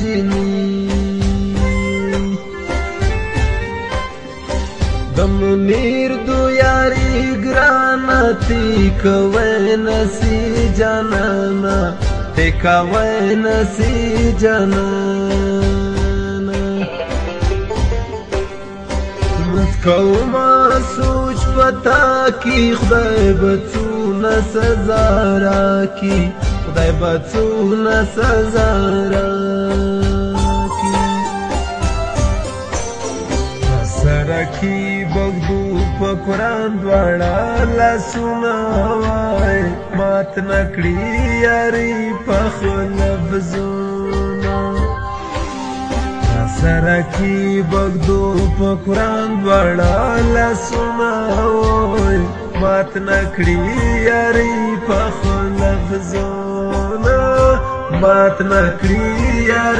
جنی دمنیر دو یاری گرانا تی کوئی نسی جانانا تی کوئی نسی جانانا کوما سوچ پتا کی خدای بچونا سزا راکی خدای بچونا سزا راکی سرکی بغدو پا قرآن دوارا لسونا وای مات نکڑی یاری پا خلفزونا سرکی بغدو پا قرآن دوارا لسونا وای مات نکڑی یاری پا خلفزونا مات نکڑی یاری